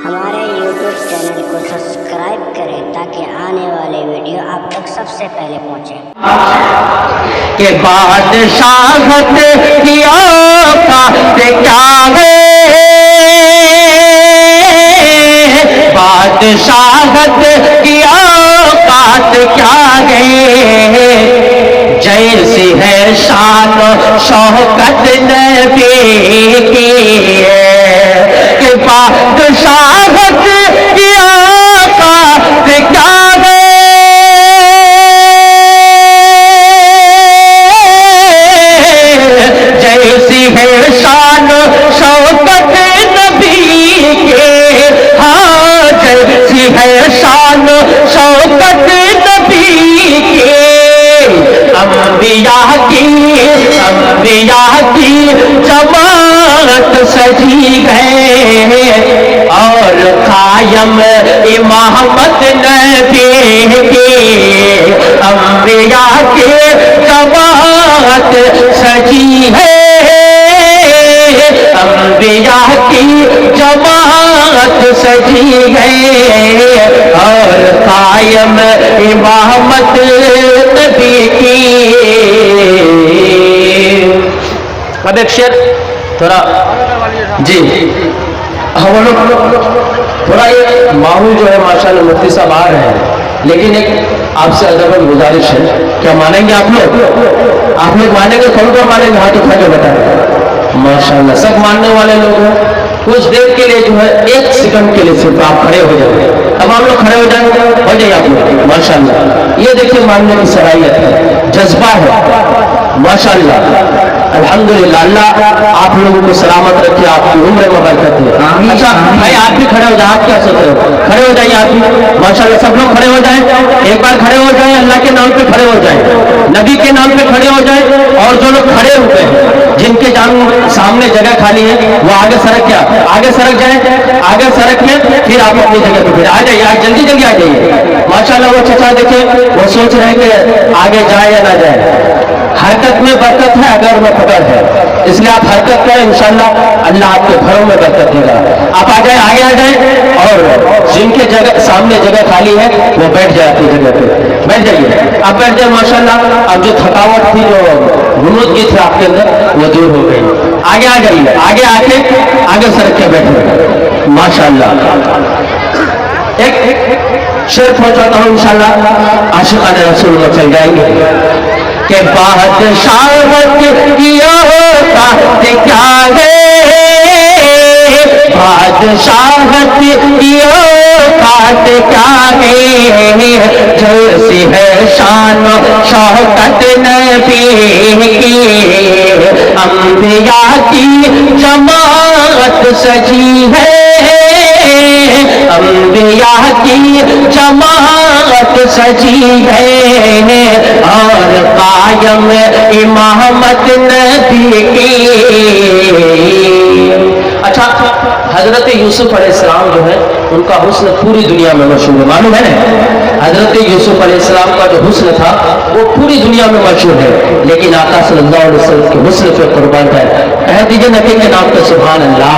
ہمارے YouTube channel کو subscribe کریں تاکہ آنے والے ویڈیو آپ تک سب سے پہلے پہنچے۔ کہ بادشاہت کی اوقات کیا ہے، بادشاہت کی اوقات کیا ہے، جیسی ہے شان و شوکت نبی کی ہے، کہ بادشاہت کی اوقات کیا ہے، جیسی ہے شان و شوکت نبی کے، ہاں جیسی ہے شان و شوکت نبی کے، انبیاء کی جماعت سجی گئے اور قائم امامت نبی کی، انبیاء کی جماعت سجی ہے، انبیاء کی جماعت سجی ہے اور قائم امامت نبی کی۔ اب ایک شعر تھوڑا جی وہ لوگ تھوڑا یہ ماحول جو ہے ماشاءاللہ مفتی صاحب آ رہے ہیں، لیکن ایک آپ سے ادب گزارش ہے، کیا مانیں گے آپ لوگ مانیں گے؟ کون کون مانیں گے؟ ہاتھ اٹھا کے بتائیں۔ ماشاءاللہ سب ماننے والے لوگ ہیں۔ کچھ دیر کے لیے جو ہے 1 سیکنڈ کے لیے صرف آپ کھڑے ہو جائیں، اب آپ لوگ کھڑے ہو جائیں، ہو جائیے آپ لوگ۔ ماشاءاللہ یہ دیکھیے ماننے کی صلاحیت ہے، جذبہ ہے، ماشاءاللہ الحمدللہ۔ اللہ آپ لوگوں کو سلامت رکھے، آپ کی عمر میں برکت ہے۔ اچھا بھائی آپ بھی کھڑے ہو جائیں، آپ کیا سوچ رہے ہو؟ کھڑے ہو جائیے آپ بھی، ماشاءاللہ سب لوگ کھڑے ہو جائیں، ایک بار کھڑے ہو جائیں، اللہ کے نام پہ کھڑے ہو جائیں، نبی کے نام پہ کھڑے ہو جائیں، اور جو لوگ کھڑے ہوئے ہیں جن کے سامنے جگہ خالی ہے وہ آگے سرک جائیں، آگے سرک میں پھر آپ اپنی جگہ پہ پھر آ جائیے، جلدی جلدی آ جائیے۔ ماشاءاللہ وہ چچا دیکھیں وہ سوچ رہے ہیں کہ آگے جائے یا نہ جائے۔ حرکت میں برکت ہے، اگر میں پکڑ ہے، اس لیے آپ حرکت کریں، انشاءاللہ اللہ آپ کے گھروں میں برکت دے گا۔ آپ آ جائیں، آگے آ جائیں، اور جن کے سامنے جگہ خالی ہے وہ بیٹھ جائے، اپنی جگہ پہ بیٹھ جائیے، آپ بیٹھ جائیں۔ ماشاءاللہ اب جو تھکاوٹ تھی، جو غنودگی تھی آپ کے اندر، وہ دور ہو گئی۔ آگے آ جائیے، آگے آ کے آگے سرک کے بیٹھے، ماشاءاللہ۔ ایک شعر پہنچاتا ہوں، انشاءاللہ عاشقان رسول میں چل جائیں گے کہ بادشاہت کی اوقات کیا ہے، بادشاہت کی اوقات کیا ہے، جیسی ہے شان و شوکت نبی کی، انبیاء کی جماعت سجی ہے، انبیاء کی جماعت سجی ہے اور قائم امامت نبی کی۔ اچھا حضرت یوسف علیہ السلام جو ہے ان کا حسن پوری دنیا میں مشہور ہے، معلوم ہے نا؟ حضرت یوسف علیہ السلام کا جو حسن تھا وہ پوری دنیا میں مشہور ہے، لیکن آقا صلی اللہ علیہ وسلم کے حسن پہ قربان ہے۔ کہہ دیجئے نبی کے نام پہ سبحان اللہ،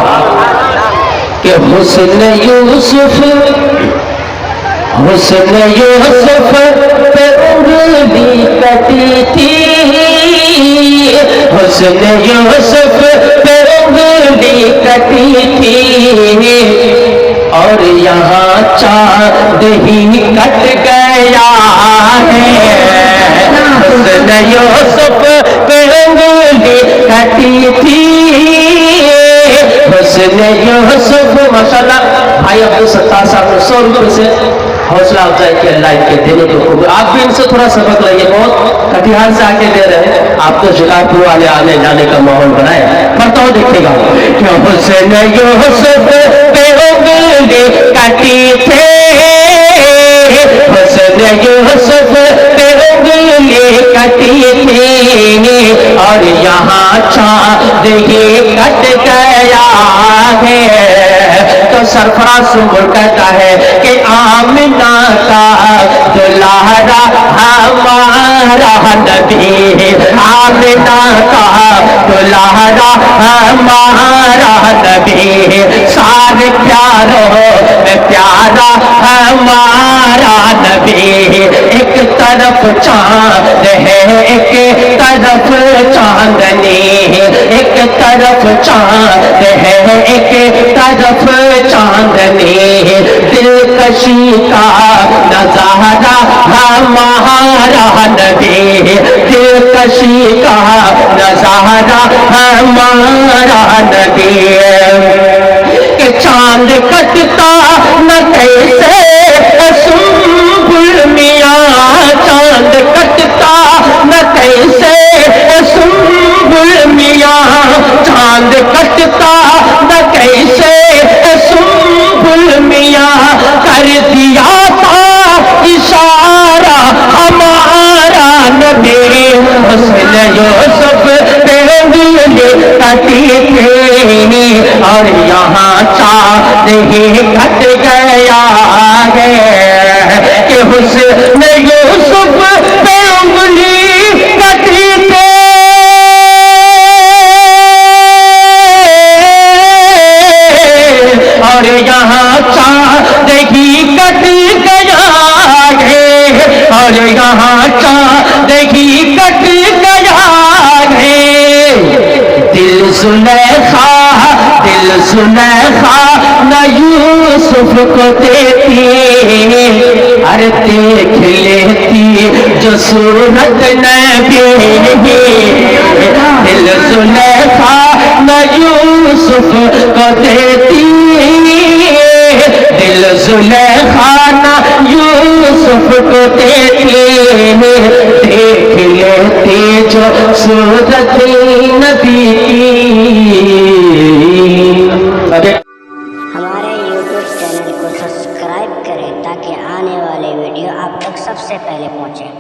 کہ حسن یوسف پہ انگلی کٹی تھی، حسن یوسف پہ انگلی کٹی تھی، اور یہاں چاند ہی کٹ گیا ہے، حسن یوسف پہ انگلی کٹی تھی، حسن یوسف۔ ماشاءاللہ بھائی عبدالستار صاحب نے 100 روپے سے حوصلہ افزائی کی، اللہ ان کے دینے کو قبول۔ آپ بھی ان سے تھوڑا سبق لائیے، بہت کٹیہار سے آ کے دے رہے ہیں، آپ تو شکارپور والے آنے جانے کا ماحول بنائے۔ پڑھتا ہوں دیکھے گا کہ حسن یوسف پہ انگلی کٹی تھے، حسن یوسف پہ انگلی کٹی تھی، اور یہاں چاند ہی کٹ گیا ہے، تو سرفراز سنبل کہتا ہے کہ آمنہ کا دلہرا ہمارا نبی، آمنہ کا دلہرا ہمارا نبی، سارے پیاروں ہمارا نبی، ایک طرف چاند ہے ایک طرف چاندنی، ایک طرف چاند ہے ایک طرف چاندنی، دلکشی کا نظارہ ہمارا نبی، دلکشی کا نظارہ ہمارا نبی، کہ چاند کٹتا نہ کیسے سنبل میاں، چاند کٹتا نہ کیسے سنبل میاں، چاند کٹتا نہ کیسے سنبل میاں، کر دیا تھا اشارہ ہمارا نبی، حسن یوسف پہ انگلی کٹی تھی اور یہاں چاند ہی کٹ گیا ہے، کہ حسن یوسف پہ انگلی کٹی تھی اور یہاں چاند ہی کٹ گیا ہے، اور یہاں چاند ہی کٹ گیا ہے، دل زلیخا نہ یوسف کو دیتی، ارے دیکھ لیتی جو صورت نبی، دل زلیخا نہ یوسف کو دیتی، دل زلیخا نہ یوسف کو دیتی، دیکھ لیتی جو صورت نبی کی۔ ہمارے YouTube چینل کو سبسکرائب کریں تاکہ آنے والے ویڈیو آپ تک سب سے پہلے پہنچے۔